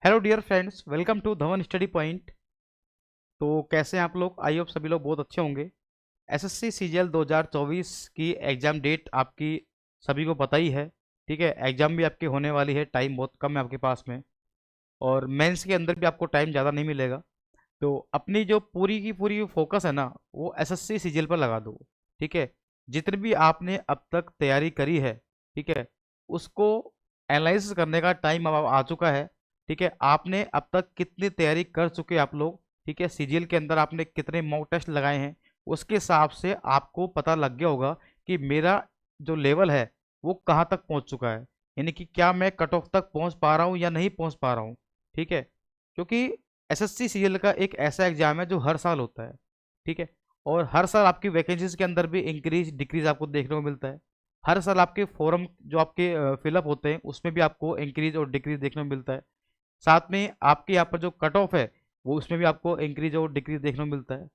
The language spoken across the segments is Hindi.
Hello dear friends, welcome to Dhawan study point. तो कैसे हैं आप लोग? आई होप सभी लोग बहुत अच्छे होंगे। एसएससी सीजीएल 2024 की एग्ज़ाम डेट आपकी सभी को पता ही है। ठीक है, एग्ज़ाम भी आपकी होने वाली है, टाइम बहुत कम है आपके पास में। और मेंस के अंदर भी आपको टाइम ज़्यादा नहीं मिलेगा। तो अपनी जो पूरी की पूरी फोकस है ना, वो एसएससी सीजीएल पर लगा दो। ठीक है, जितनी भी आपने अब तक तैयारी करी है, ठीक है, उसको एनालाइज करने का टाइम अब आ चुका है। ठीक है, आपने अब तक कितनी तैयारी कर चुके आप लोग, ठीक है, सीजीएल के अंदर आपने कितने मॉक टेस्ट लगाए हैं, उसके हिसाब से आपको पता लग गया होगा कि मेरा जो लेवल है वो कहाँ तक पहुँच चुका है। यानी कि क्या मैं कट ऑफ तक पहुँच पा रहा हूँ या नहीं पहुँच पा रहा हूँ। ठीक है, क्योंकि एसएससी सीजीएल का एक ऐसा एग्जाम है जो हर साल होता है। ठीक है, और हर साल आपकी वैकेंसीज के अंदर भी इंक्रीज डिक्रीज आपको देखने को मिलता है। हर साल आपके फॉर्म जो आपके फिलअप होते हैं उसमें भी आपको इंक्रीज और डिक्रीज देखने को मिलता है। साथ में आपके यहाँ पर जो कट ऑफ है वो उसमें भी आपको इंक्रीज और डिक्रीज देखने को मिलता है।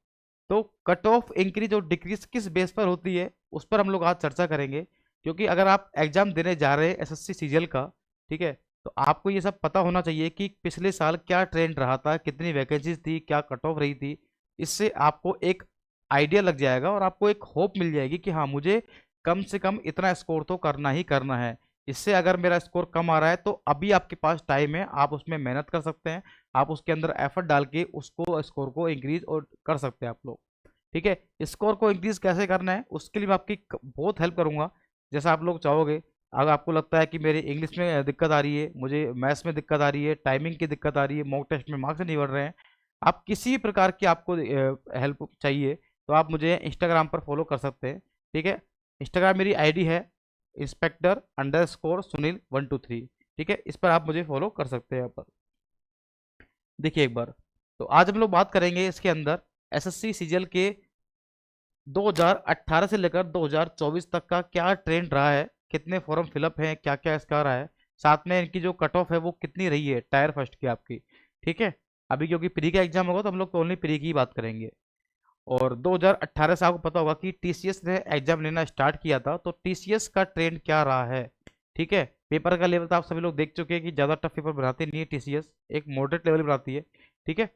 तो कट ऑफ इंक्रीज और डिक्रीज किस बेस पर होती है उस पर हम लोग आज चर्चा करेंगे। क्योंकि अगर आप एग्जाम देने जा रहे हैं एसएससी सीजीएल का, ठीक है, तो आपको ये सब पता होना चाहिए कि पिछले साल क्या ट्रेंड रहा था, कितनी वैकेंसीज थी, क्या कट ऑफ रही थी। इससे आपको एक आइडिया लग जाएगा और आपको एक होप मिल जाएगी कि हाँ, मुझे कम से कम इतना स्कोर तो करना ही करना है। इससे अगर मेरा स्कोर कम आ रहा है तो अभी आपके पास टाइम है, आप उसमें मेहनत कर सकते हैं। आप उसके अंदर एफर्ट डाल के उसको स्कोर को इंक्रीज और कर सकते हैं आप लोग। ठीक है, स्कोर को इंक्रीज कैसे करना है उसके लिए मैं आपकी बहुत हेल्प करूंगा, जैसा आप लोग चाहोगे। अगर आपको लगता है कि मेरी इंग्लिश में दिक्कत आ रही है, मुझे मैथ्स में दिक्कत आ रही है, टाइमिंग की दिक्कत आ रही है, मॉक टेस्ट में मार्क्स नहीं बढ़ रहे हैं, आप किसी प्रकार की आपको हेल्प चाहिए तो आप मुझे इंस्टाग्राम पर फॉलो कर सकते हैं। ठीक है, इंस्टाग्राम मेरी आईडी है इंस्पेक्टर_सुनील123। ठीक है, इस पर आप मुझे फॉलो कर सकते हैं। यहाँ पर देखिए एक बार, तो आज हम लोग बात करेंगे इसके अंदर एसएससी सीजीएल के 2018 से लेकर 2024 तक का क्या ट्रेंड रहा है, कितने फॉर्म फिलअप हैं, क्या क्या इसका रहा है। साथ में इनकी जो कट ऑफ है वो कितनी रही है टायर फर्स्ट की आपकी। ठीक है, अभी क्योंकि प्री का एग्जाम होगा तो हम लोग ओनली प्री की ही बात करेंगे। और 2018 से आपको पता होगा कि टीसीएस ने एग्जाम लेना स्टार्ट किया था, तो टीसीएस का ट्रेंड क्या रहा है। ठीक है, पेपर का लेवल तो आप सभी लोग देख चुके हैं कि ज़्यादा टफ पेपर बनाते नहीं है टीसीएस, एक मॉडरेट लेवल बनाती है। ठीक है,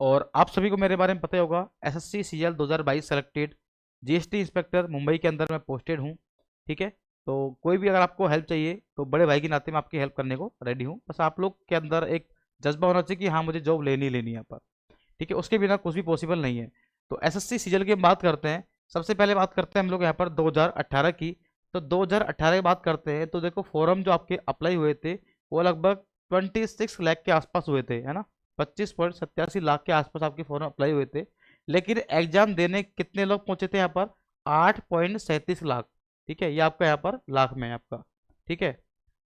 और आप सभी को मेरे बारे में पता ही होगा, SSC CGL 2022 selected GST inspector Mumbai के अंदर मैं पोस्टेड हूँ। ठीक है, तो कोई भी अगर आपको हेल्प चाहिए तो बड़े भाई के नाते मैं आपकी हेल्प करने को रेडी हूँ। बस आप लोग के अंदर एक जज्बा होना चाहिए कि हाँ, मुझे जॉब लेनी लेनी है यहाँ पर। ठीक है, उसके बिना कुछ भी पॉसिबल नहीं है। तो एसएससी सीजीएल की हम बात करते हैं। सबसे पहले बात करते हैं हम लोग यहाँ पर 2018 की। तो 2018 की बात करते हैं तो देखो, फॉर्म जो आपके अप्लाई हुए थे वो लगभग 26 लाख के आसपास हुए थे, है ना। 25.87 लाख के आसपास आपके फॉर्म अप्लाई हुए थे। लेकिन एग्जाम देने कितने लोग पहुंचे थे यहाँ पर? 8.37 लाख। ठीक है, ये आपका यहाँ पर लाख में है आपका। ठीक है,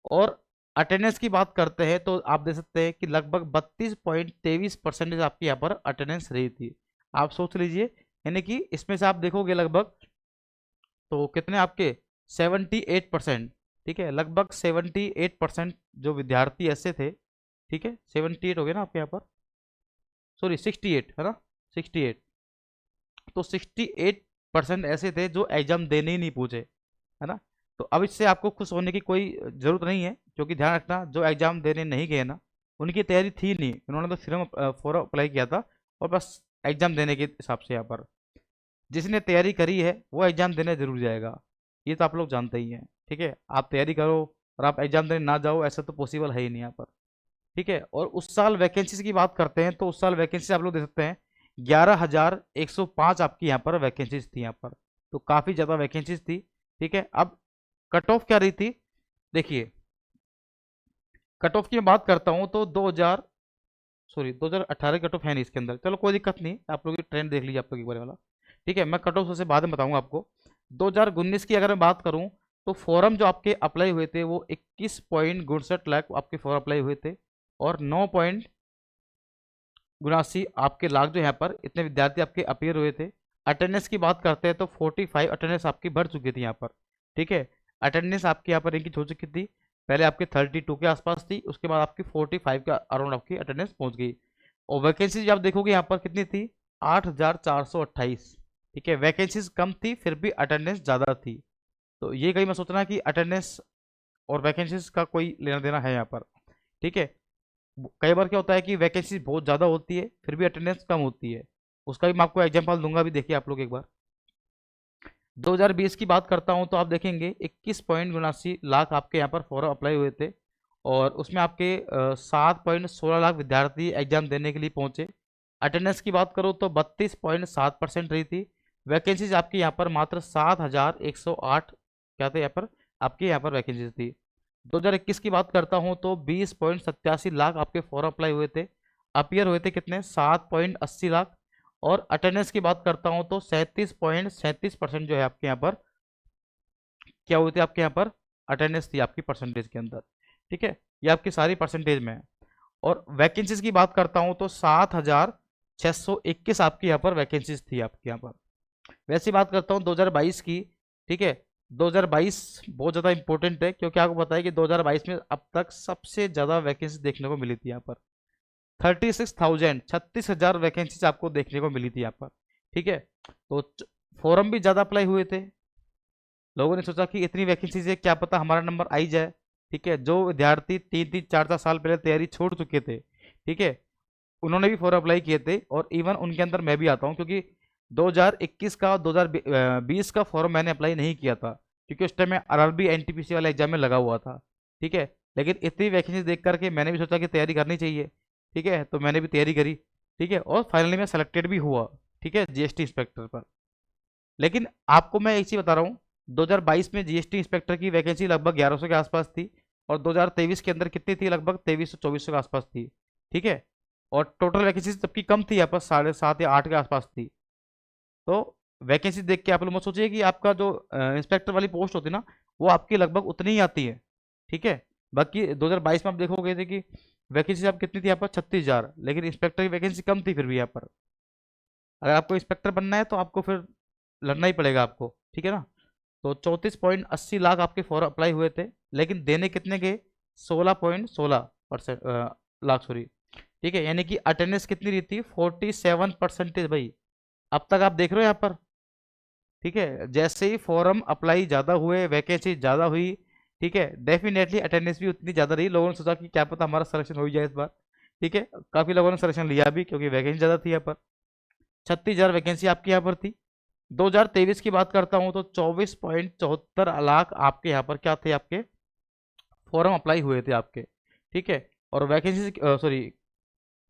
और अटेंडेंस की बात करते हैं तो आप देख सकते हैं कि लगभग 32.23% आपकी यहाँ पर अटेंडेंस रही थी। आप सोच लीजिए, यानी कि इसमें से आप देखोगे लगभग, तो कितने आपके 78%। ठीक है, लगभग 78% जो विद्यार्थी ऐसे थे। ठीक है, 78 हो गए ना आपके यहाँ पर, सॉरी 68 है ना, 68। तो 68% ऐसे थे जो एग्जाम देने ही नहीं पूछे, है ना। तो अब इससे आपको खुश होने की कोई जरूरत नहीं है, क्योंकि ध्यान रखना, जो एग्जाम देने नहीं गए ना, उनकी तैयारी थी नहीं, उन्होंने तो सिर्फ फॉर्म अप्लाई किया था और बस एग्जाम देने के हिसाब से यहाँ पर जिसने तैयारी करी है वो एग्जाम देने जरूर जाएगा। ये तो आप लोग जानते ही हैं। ठीक है, आप तैयारी करो और आप एग्जाम देने ना जाओ, ऐसा तो पॉसिबल है ही नहीं यहाँ पर। ठीक है, और उस साल वैकेंसीज की बात करते हैं तो उस साल वैकेंसी आप लोग देख सकते हैं 11,105 आपकी यहाँ पर वैकेंसीज थी यहाँ पर। तो काफ़ी ज़्यादा वैकेंसीज थी। ठीक है, अब कट ऑफ क्या रही थी, देखिए। कट ऑफ की मैं बात करता हूँ तो 2018 कट ऑफ है नहीं इसके अंदर, चलो कोई दिक्कत नहीं, आप लोग ट्रेंड देख लीजिए आप लोग एक बार वाला। ठीक है, मैं कट ऑफ से बाद में बताऊंगा आपको। 2019 की अगर मैं बात करूं तो फॉर्म जो आपके अप्लाई हुए थे वो 21.62 लाख आपके फॉर्म अप्लाई हुए थे, और 9.89 लाख जो यहाँ पर इतने विद्यार्थी आपके अपियर हुए थे। अटेंडेंस की बात करते हैं तो 45 अटेंडेंस आपकी बढ़ चुकी थी यहाँ पर। ठीक है, अटेंडेंस आपकी यहाँ पर इंक्रीज हो चुकी थी। पहले आपके 32 के आसपास थी, उसके बाद आपकी 45 के अराउंड आपकी अटेंडेंस पहुंच गई। और वैकेंसीज आप देखोगे यहाँ पर कितनी थी, 8,428। ठीक है, वैकेंसीज कम थी फिर भी अटेंडेंस ज़्यादा थी। तो ये कहीं मैं सोचना कि अटेंडेंस और वैकेंसीज का कोई लेना देना है यहाँ पर। ठीक है, कई बार क्या होता है कि वैकेंसी बहुत ज़्यादा होती है फिर भी अटेंडेंस कम होती है। उसका भी मैं आपको एग्जांपल दूंगा, भी देखिए आप लोग एक बार। 2020 की बात करता हूं तो आप देखेंगे 21.79 लाख आपके यहाँ पर फॉर्म अप्लाई हुए थे, और उसमें आपके 7.16 लाख विद्यार्थी एग्जाम देने के लिए पहुंचे। अटेंडेंस की बात करूं तो 32.7% रही थी। वैकेंसीज आपकी यहाँ पर मात्र 7,108 क्या थे यहाँ पर, आपके यहाँ पर वैकेंसीज थी। 2021 की बात करता हूं तो 20.87 लाख आपके फॉर्म अप्लाई हुए थे। अपियर हुए थे कितने, 7.80 लाख। और अटेंडेंस की बात करता हूं तो 37.37% जो है आपके यहाँ पर क्या हुई थी, आपके यहाँ पर अटेंडेंस थी आपकी परसेंटेज के अंदर। ठीक है, ये आपकी सारी परसेंटेज में है। और वैकेंसीज की बात करता हूं तो 7,621 आपकी यहाँ पर वैकेंसीज थी आपके यहाँ पर। वैसी बात करता हूँ 2022 की। ठीक है, 2022 बहुत ज़्यादा इंपॉर्टेंट है, क्योंकि आपको पता है कि 2022 में अब तक सबसे ज़्यादा वैकेंसी देखने को मिली थी यहाँ पर। 36,000 वैकेंसीज आपको देखने को मिली थी यहाँ पर। ठीक है, तो फॉर्म भी ज़्यादा अप्लाई हुए थे। लोगों ने सोचा कि इतनी वैकेंसीज है, क्या पता हमारा नंबर आई जाए। ठीक है, जो विद्यार्थी 3-3 4-4 साल पहले तैयारी छोड़ चुके थे, ठीक है, उन्होंने भी फॉर्म अप्लाई किए थे, और इवन उनके अंदर मैं भी आता हूँ, क्योंकि 2021 का 2020 का फॉर्म मैंने अप्लाई नहीं किया था, क्योंकि उस टाइम मैं आरआरबी एनटीपीसी वाले एग्जाम में लगा हुआ था। ठीक है, लेकिन इतनी वैकेंसी देख करके मैंने भी सोचा कि तैयारी करनी चाहिए। ठीक है, तो मैंने भी तैयारी करी। ठीक है, और फाइनली मैं सेलेक्टेड भी हुआ। ठीक है, जीएसटी इंस्पेक्टर पर। लेकिन आपको मैं एक चीज़ बता रहा हूँ, 2022 में जीएसटी इंस्पेक्टर की वैकेंसी लगभग 1100 के आसपास थी, और 2023 के अंदर कितनी थी, लगभग 2300-2400 के आसपास थी। ठीक है, और टोटल वैकेंसी जबकि कम थी, यहाँ पर 7.5 या 8 के आसपास थी। तो वैकेंसी देख के आप लोग मत सोचिए कि आपका जो इंस्पेक्टर वाली पोस्ट होती है ना, वो आपकी लगभग उतनी ही आती है। ठीक है, बाकी 2022 में आप देखोगे थे कि वैकेंसी आप कितनी थी यहाँ पर, 36,000, लेकिन इंस्पेक्टर की वैकेंसी कम थी फिर भी यहाँ पर। अगर आपको इंस्पेक्टर बनना है तो आपको फिर लड़ना ही पड़ेगा आपको। ठीक है ना, तो 34.80 लाख आपके फॉर्म अप्लाई हुए थे, लेकिन देने कितने के, 16.16% लाख, सॉरी। ठीक है, यानी कि अटेंडेंस कितनी रही थी, 47% भाई। अब तक आप देख रहे हो यहाँ पर। ठीक है, जैसे ही फॉर्म अप्लाई ज़्यादा हुए, वैकेंसी ज़्यादा हुई, ठीक है, डेफिनेटली अटेंडेंस भी उतनी ज़्यादा रही। लोगों ने सोचा कि क्या पता हमारा सिलेक्शन हो ही जाए इस बार। ठीक है, काफ़ी लोगों ने सिलेक्शन लिया भी, क्योंकि वैकेंसी ज़्यादा थी यहाँ पर। 36,000 वैकेंसी आपकी यहाँ पर थी। 2023 की बात करता हूँ तो 24.74 लाख आपके यहाँ पर क्या थे, आपके फॉर्म अप्लाई हुए थे आपके। ठीक है, और वैकेंसी, सॉरी,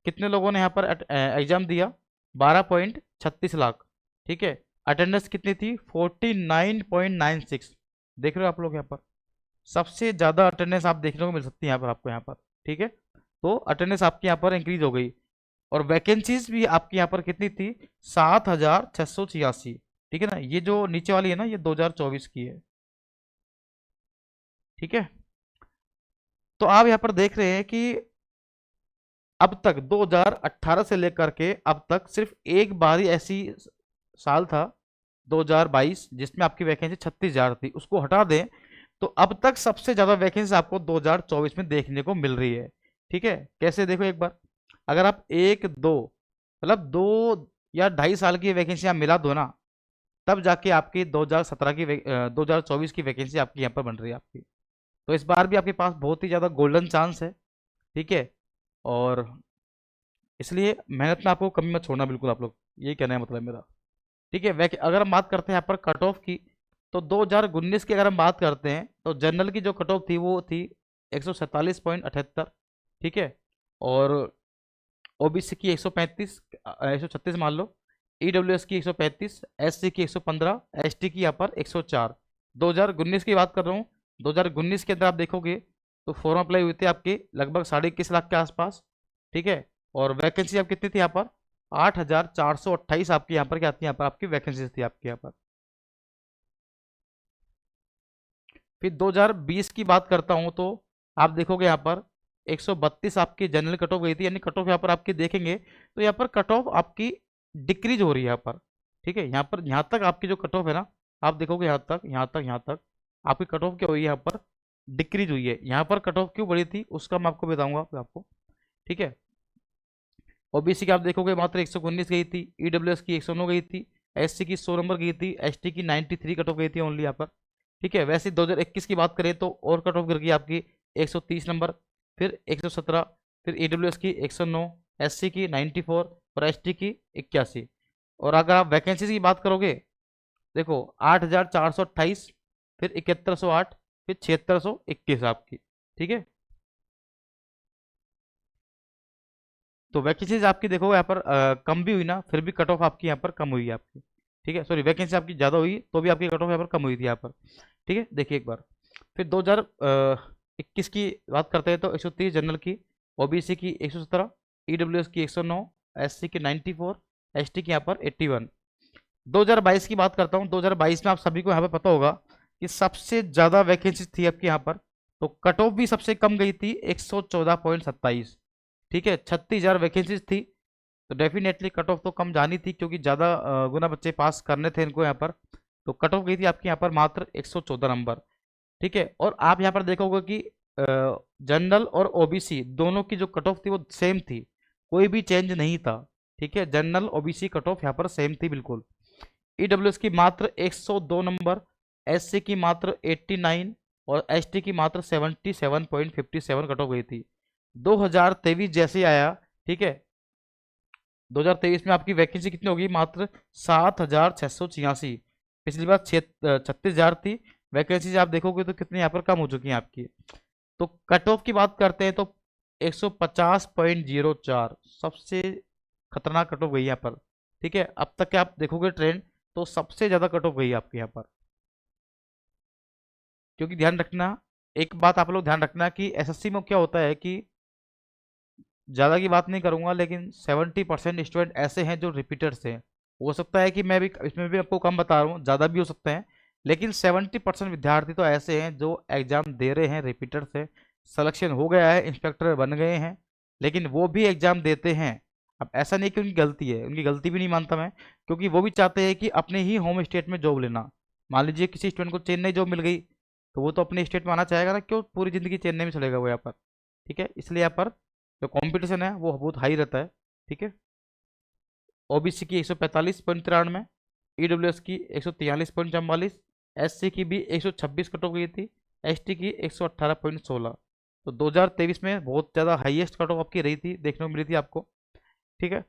कितने लोगों ने यहाँ पर एग्जाम दिया, 12.36 लाख। ठीक है, अटेंडेंस कितनी थी, 49.96। देख रहे हो आप लोग यहाँ पर, सबसे ज़्यादा अटेंडेंस आप देखने को मिल सकती है यहाँ पर आपको, यहाँ पर। ठीक है, तो अटेंडेंस आपकी यहाँ पर इंक्रीज हो गई। और वैकेंसीज भी आपकी यहाँ पर कितनी थी, 7,686। ठीक है ना, ये जो नीचे वाली है ना, ये 2024 की है। ठीक है, तो आप यहाँ पर देख रहे हैं कि अब तक 2018 से लेकर के अब तक सिर्फ एक बार ही ऐसी साल था, 2022, जिसमें आपकी वैकेंसी 36,000 थी। उसको हटा दें तो अब तक सबसे ज्यादा वैकेंसी आपको 2024 में देखने को मिल रही है। ठीक है, कैसे, देखो एक बार, अगर आप एक दो मतलब 2 या 2.5 साल की वैकेंसी आप मिला दो ना, तब जाके आपकी 2017 की 2024 की वैकेंसी आपकी यहाँ पर बन रही है आपकी। तो इस बार भी आपके पास बहुत ही ज़्यादा गोल्डन चांस है। ठीक है, और इसलिए मेहनत में आपको कमी मत छोड़ना बिल्कुल, आप लोग, यही कहना है मतलब मेरा। ठीक है, अगर हम बात करते हैं यहाँ पर कट ऑफ की, तो 2019 की अगर हम बात करते हैं तो जनरल की जो कट ऑफ थी वो थी 147.78। ठीक है, और ओबीसी की 135, 136 मान लो, ईडब्ल्यूएस की 135, एससी की 115, एसटी की यहाँ पर 104। 2019 की बात कर रहा हूँ। 2019 के अंदर आप देखोगे तो फॉर्म अप्लाई हुए थे आपके लगभग 21.5 लाख के आसपास। ठीक है, और वैकेंसी आप कितनी थी यहाँ पर, 8,428 आपकी यहाँ पर क्या थी, यहाँ पर आपकी वैकेंसी थी आपके यहाँ पर। फिर 2020 की बात करता हूं तो आप देखोगे यहाँ पर 132 आपकी जनरल कट ऑफ गई थी, यानी कट ऑफ यहाँ पर आपकी देखेंगे तो यहाँ पर कट ऑफ आपकी डिक्रीज हो रही है यहाँ पर। ठीक है, यहाँ पर, यहाँ तक आपकी जो कट ऑफ है ना, आप देखोगे यहाँ तक, यहाँ तक, यहाँ तक आपकी कट ऑफ क्या हुई है, यहाँ पर डिक्रीज हुई है। यहाँ पर कट ऑफ क्यों बढ़ी थी उसका मैं आपको बताऊंगा आपको। ठीक है, ओबीसी की आप देखोगे मात्र 119 गई थी, ईडब्ल्यूएस की 109 गई थी, एससी की 100 नंबर गई थी, एसटी की 93 कट ऑफ गई थी ओनली यहाँ पर। ठीक है, वैसे 2021 की बात करें तो और कट ऑफ गिर गई आपकी 130 नंबर, फिर 117, फिर ईडब्ल्यूएस की 109, एससी की 94 और एसटी की 81। और अगर आप वैकेंसी की बात करोगे, देखो 8,428, फिर 7108, फिर 7621 आपकी। ठीक है, तो वैकेंसीज आपकी देखो यहाँ पर कम भी हुई ना, फिर भी कट ऑफ आपकी यहाँ पर कम हुई है आपकी। ठीक है, सॉरी, वैकेंसी आपकी ज़्यादा हुई तो भी आपकी कट ऑफ यहाँ पर कम हुई थी यहाँ पर। ठीक है, देखिए एक बार। फिर 2021 की बात करते हैं तो 130 जनरल की, ओबीसी की 117, ईडब्ल्यूएस की 109, एससी की 94, एसटी की यहाँ पर 81। 2022 की बात करता हूँ, 2022 में आप सभी को यहाँ पर पता होगा कि सबसे ज़्यादा वैकेंसी थी आपकी यहाँ पर, तो कट ऑफ भी सबसे कम गई थी 114.27। ठीक है, 36,000 वैकेंसीज थी, तो डेफिनेटली कट ऑफ तो कम जानी थी, क्योंकि ज़्यादा गुना बच्चे पास करने थे इनको यहाँ पर। तो कट ऑफ गई थी आपकी यहाँ पर मात्र 114 नंबर। ठीक है, और आप यहाँ पर देखोगे कि जनरल और ओबीसी दोनों की जो कट ऑफ थी वो सेम थी, कोई भी चेंज नहीं था। ठीक है, जनरल ओबीसी कट ऑफ यहाँ पर सेम थी बिल्कुल। ईडब्ल्यूएस की मात्र 102 नंबर, एससी की मात्र 89 और एसटी की मात्र 77.57 कट ऑफ गई थी। 2023 जैसे आया, ठीक है, 2023 में आपकी वैकेंसी कितनी होगी, मात्र 7,686। पिछली बार 36,000 थी वैकेंसी, आप देखोगे तो कितनी यहाँ पर कम हो चुकी है आपकी। तो कट ऑफ की बात करते हैं तो 150.04 सबसे खतरनाक कट ऑफ गई यहाँ पर। ठीक है, अब तक के आप देखोगे ट्रेंड तो सबसे ज़्यादा कट ऑफ गई है आपके यहाँ पर। क्योंकि ध्यान रखना, एक बात आप लोग ध्यान रखना कि एसएससी में क्या होता है कि ज़्यादा की बात नहीं करूंगा, लेकिन 70% स्टूडेंट ऐसे हैं जो रिपीटर्स हैं। हो सकता है कि मैं भी इसमें भी आपको कम बता रहा हूँ, ज़्यादा भी हो सकते हैं, लेकिन 70% विद्यार्थी तो ऐसे हैं जो एग्ज़ाम दे रहे हैं, रिपीटर से सिलेक्शन हो गया है, इंस्पेक्टर बन गए हैं, लेकिन वो भी एग्ज़ाम देते हैं। अब ऐसा नहीं कि उनकी गलती है, उनकी गलती भी नहीं मानता मैं, क्योंकि वो भी चाहते हैं कि अपने ही होम स्टेट में जॉब लेना। मान लीजिए किसी स्टूडेंट को चेन्नई जॉब मिल गई, तो वो तो अपने स्टेट में आना चाहेगा ना, क्यों पूरी ज़िंदगी चेन्नई में चलेगा वो यहाँ पर। ठीक है, इसलिए यहाँ पर जो कंपटीशन है वो बहुत हाई रहता है। ठीक है, ओबीसी की 145.93, ईडब्ल्यूएस की 143.44, एससी की भी 126 कट ऑफ गई थी, एसटी की 118.16। तो 2023 में बहुत ज़्यादा हाईएस्ट कट ऑफ आपकी रही थी, देखने को मिली थी आपको। ठीक है,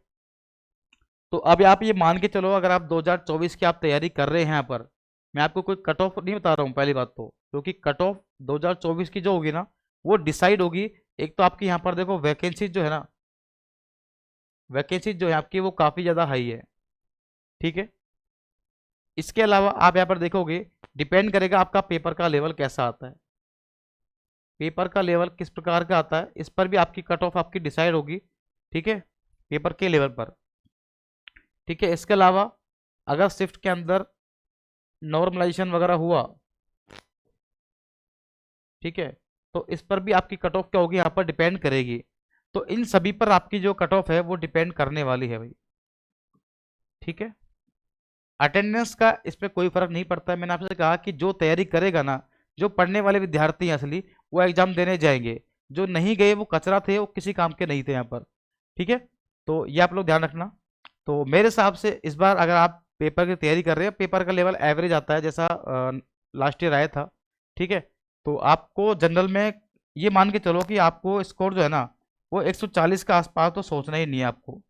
तो अब आप ये मान के चलो, अगर आप 2024 की आप तैयारी कर रहे हैं यहाँ पर, मैं आपको कोई कट ऑफ नहीं बता रहा हूँ पहली बात तो, क्योंकि कट ऑफ 2024 की जो होगी ना वो डिसाइड होगी। एक तो आपकी यहाँ पर देखो वैकेंसी जो है ना, वैकेंसी जो है आपकी वो काफ़ी ज़्यादा हाई है। ठीक है, इसके अलावा आप यहाँ पर देखोगे डिपेंड करेगा आपका पेपर का लेवल कैसा आता है, पेपर का लेवल किस प्रकार का आता है, इस पर भी आपकी कट ऑफ आपकी डिसाइड होगी। ठीक है, पेपर के लेवल पर। ठीक है, इसके अलावा अगर शिफ्ट के अंदर नॉर्मलाइजेशन वगैरह हुआ, ठीक है, तो इस पर भी आपकी कट ऑफ क्या होगी यहाँ पर डिपेंड करेगी। तो इन सभी पर आपकी जो कट ऑफ है वो डिपेंड करने वाली है भाई। ठीक है, अटेंडेंस का इस पर कोई फर्क नहीं पड़ता है। मैंने आपसे कहा कि जो तैयारी करेगा ना, जो पढ़ने वाले विद्यार्थी हैं असली, वो एग्जाम देने जाएंगे। जो नहीं गए वो कचरा थे, वो किसी काम के नहीं थे यहाँ पर। ठीक है, तो ये आप लोग ध्यान रखना। तो मेरे हिसाब से इस बार अगर आप पेपर की तैयारी कर रहे हैं, पेपर का लेवल एवरेज आता है जैसा लास्ट ईयर आया था। ठीक है, तो आपको जनरल में ये मान के चलो कि आपको स्कोर जो है ना वो 140 के आसपास तो सोचना ही नहीं है आपको।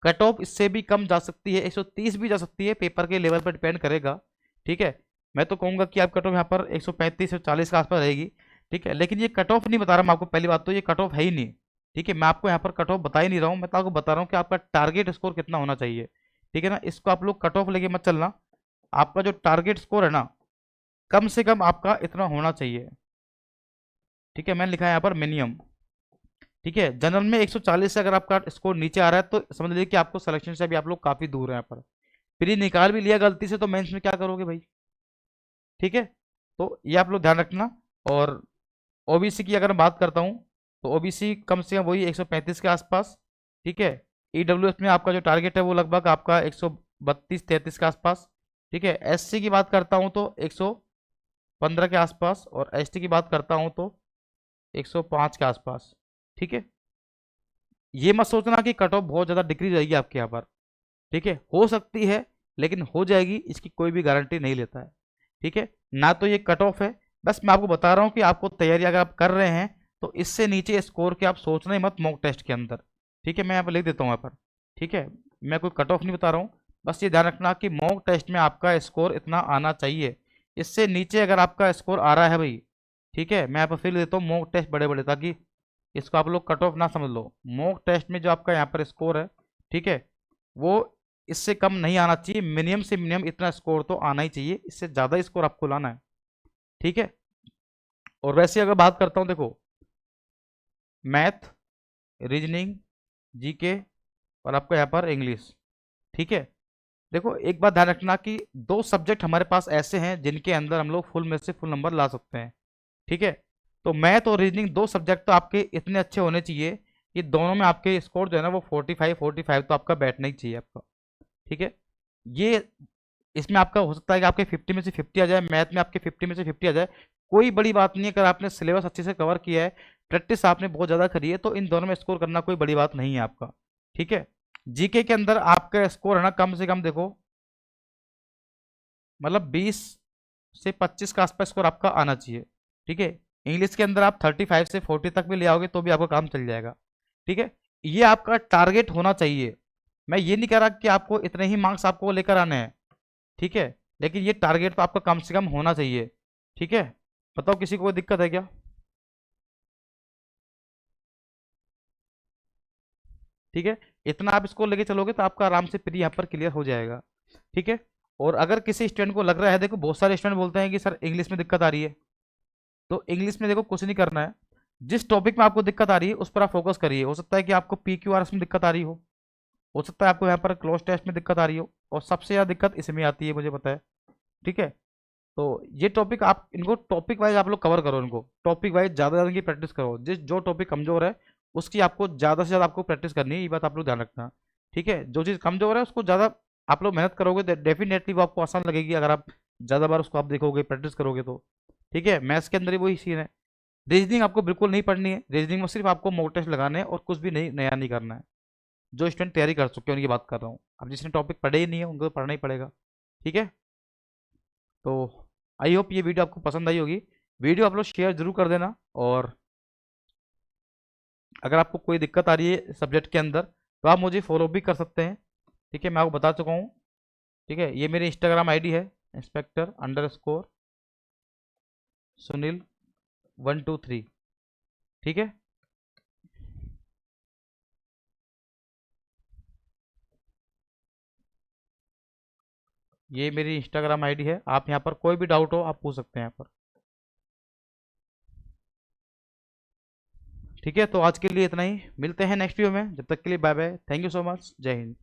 कट ऑफ इससे भी कम जा सकती है, 130 भी जा सकती है, पेपर के लेवल पर डिपेंड करेगा। ठीक है, मैं तो कहूँगा कि आप कट ऑफ यहाँ पर 135 से 40 के आसपास रहेगी। ठीक है, लेकिन ये कट ऑफ नहीं बता रहा मैं आपको, पहली बात तो ये कट ऑफ है ही नहीं। ठीक है, मैं आपको यहाँ पर कट ऑफ बता ही नहीं रहा हूँ, मैं तो आपको बता रहा हूँ कि आपका टारगेट स्कोर कितना होना चाहिए। ठीक है ना, इसको आप लोग कट ऑफ लेके मत चलना, आपका जो टारगेट स्कोर है ना कम से कम आपका इतना होना चाहिए। ठीक है, मैंने लिखा है यहाँ पर मिनिमम। ठीक है, जनरल में 140 से अगर आपका स्कोर नीचे आ रहा है तो समझ लीजिए कि आपको सिलेक्शन से भी आप लोग काफ़ी दूर हैं यहाँ पर। फिर ये निकाल भी लिया गलती से तो मेंस में क्या करोगे भाई। ठीक है, तो ये आप लोग ध्यान रखना। और ओबीसी की अगर मैं बात करता हूँ तो ओबीसी कम से कम वही 135 के आसपास। ठीक है, ईडब्ल्यूएस में आपका जो टारगेट है वो लगभग आपका 132-33 के आसपास। ठीक है, एससी की बात करता हूँ तो 115 के आसपास, और एसटी की बात करता हूँ तो 105 के आसपास। ठीक है, ये मत सोचना कि कट ऑफ बहुत ज़्यादा डिक्रीज रहेगी आपके यहाँ पर। ठीक है, हो सकती है, लेकिन हो जाएगी इसकी कोई भी गारंटी नहीं लेता है। ठीक है, ना तो ये कट ऑफ है, बस मैं आपको बता रहा हूँ कि आपको तैयारी अगर आप कर रहे हैं तो इससे नीचे स्कोर के आप सोचना ही मत मॉक टेस्ट के अंदर। ठीक है, मैं यहाँ पर लिख देता हूँ यहाँ पर। ठीक है, मैं कोई कट ऑफ नहीं बता रहा हूँ, बस ये ध्यान रखना कि मॉक टेस्ट में आपका स्कोर इतना आना चाहिए। इससे नीचे अगर आपका स्कोर आ रहा है भाई, ठीक है, मैं यहाँ पर फिर लिख देता हूँ मॉक टेस्ट बड़े बड़े, ताकि इसको आप लोग कट ऑफ ना समझ लो। मॉक टेस्ट में जो आपका यहाँ पर स्कोर है, ठीक है, वो इससे कम नहीं आना चाहिए। मिनिमम से मिनिमम इतना स्कोर तो आना ही चाहिए, इससे ज़्यादा स्कोर आपको लाना है। ठीक है, और वैसे अगर बात करता हूँ, देखो मैथ, रीजनिंग, जीके और आपको यहाँ पर इंग्लिश। ठीक है, देखो एक बात ध्यान रखना कि दो सब्जेक्ट हमारे पास ऐसे हैं जिनके अंदर हम लोग फुल में से फुल नंबर ला सकते हैं। ठीक है, तो मैथ और रीजनिंग दो सब्जेक्ट तो आपके इतने अच्छे होने चाहिए कि दोनों में आपके स्कोर जो है ना वो 45 तो आपका बैठना ही चाहिए आपका। ठीक है, ये इसमें आपका हो सकता है कि आपके 50 में से 50 आ जाए, मैथ में आपके 50 में से 50 आ जाए, कोई बड़ी बात नहीं है। अगर आपने सिलेबस अच्छे से कवर किया है, प्रैक्टिस आपने बहुत ज़्यादा करी है, तो इन दोनों में स्कोर करना कोई बड़ी बात नहीं है आपका। ठीक है, जीके के अंदर आपका स्कोर है ना कम से कम देखो, मतलब 20 से 25 का आसपास स्कोर आपका आना चाहिए। ठीक है, इंग्लिश के अंदर आप 35 से 40 तक भी ले आओगे तो भी आपका काम चल जाएगा। ठीक है, ये आपका टारगेट होना चाहिए। मैं ये नहीं कह रहा कि आपको इतने ही मार्क्स आपको लेकर आने हैं, ठीक है, लेकिन ये टारगेट तो आपका कम से कम होना चाहिए। ठीक है, बताओ किसी को कोई दिक्कत है क्या? ठीक है, इतना आप इसको लेके चलोगे तो आपका आराम से प्री यहाँ पर क्लियर हो जाएगा। ठीक है, और अगर किसी स्टूडेंट को लग रहा है, देखो बहुत सारे स्टूडेंट बोलते हैं कि सर इंग्लिश में दिक्कत आ रही है, तो इंग्लिश में देखो कुछ नहीं करना है। जिस टॉपिक में आपको दिक्कत आ रही है उस पर आप फोकस करिए। हो सकता है कि आपको PQRS में दिक्कत आ रही हो सकता है आपको यहाँ पर क्लोज टेस्ट में दिक्कत आ रही हो, और सबसे ज़्यादा दिक्कत इसमें आती है, मुझे पता है। ठीक है, तो ये टॉपिक आप इनको टॉपिक वाइज आप लोग कवर करो, इनको टॉपिक वाइज ज़्यादा ज़्यादा की प्रैक्टिस करो। जिस जो टॉपिक कमजोर है उसकी आपको ज़्यादा से ज़्यादा आपको प्रैक्टिस करनी है, ये बात आप लोग ध्यान रखना। ठीक है, जो चीज़ कमजोर है उसको ज़्यादा आप लोग मेहनत करोगे तो डेफिनेटली वो आपको आसान लगेगी, अगर आप ज़्यादा बार उसको आप देखोगे प्रैक्टिस करोगे तो। ठीक है, मैथ्स के अंदर ही वही सीन है। रीजनिंग आपको बिल्कुल नहीं पढ़नी है, रीजनिंग में सिर्फ आपको मॉक टेस्ट लगाने हैं और कुछ भी नहीं नया नहीं करना है। जो स्टूडेंट तैयारी कर चुके हैं उनकी बात कर रहा हूँ, अब जिसने टॉपिक पढ़े ही नहीं है उनको तो पढ़ना ही पड़ेगा। ठीक है, तो आई होप ये वीडियो आपको पसंद आई होगी। वीडियो आप लोग शेयर जरूर कर देना, और अगर आपको कोई दिक्कत आ रही है सब्जेक्ट के अंदर तो आप मुझे फॉलो भी कर सकते हैं। ठीक है, मैं आपको बता चुका हूँ। ठीक है, ये मेरी इंस्टाग्राम आईडी है, Inspector_Sunil123। ठीक है, ये मेरी इंस्टाग्राम आईडी है, आप यहाँ पर कोई भी डाउट हो आप पूछ सकते हैं यहाँ पर। ठीक है, तो आज के लिए इतना ही, मिलते हैं नेक्स्ट वीडियो में, जब तक के लिए bye bye, thank you so much, जय हिंद।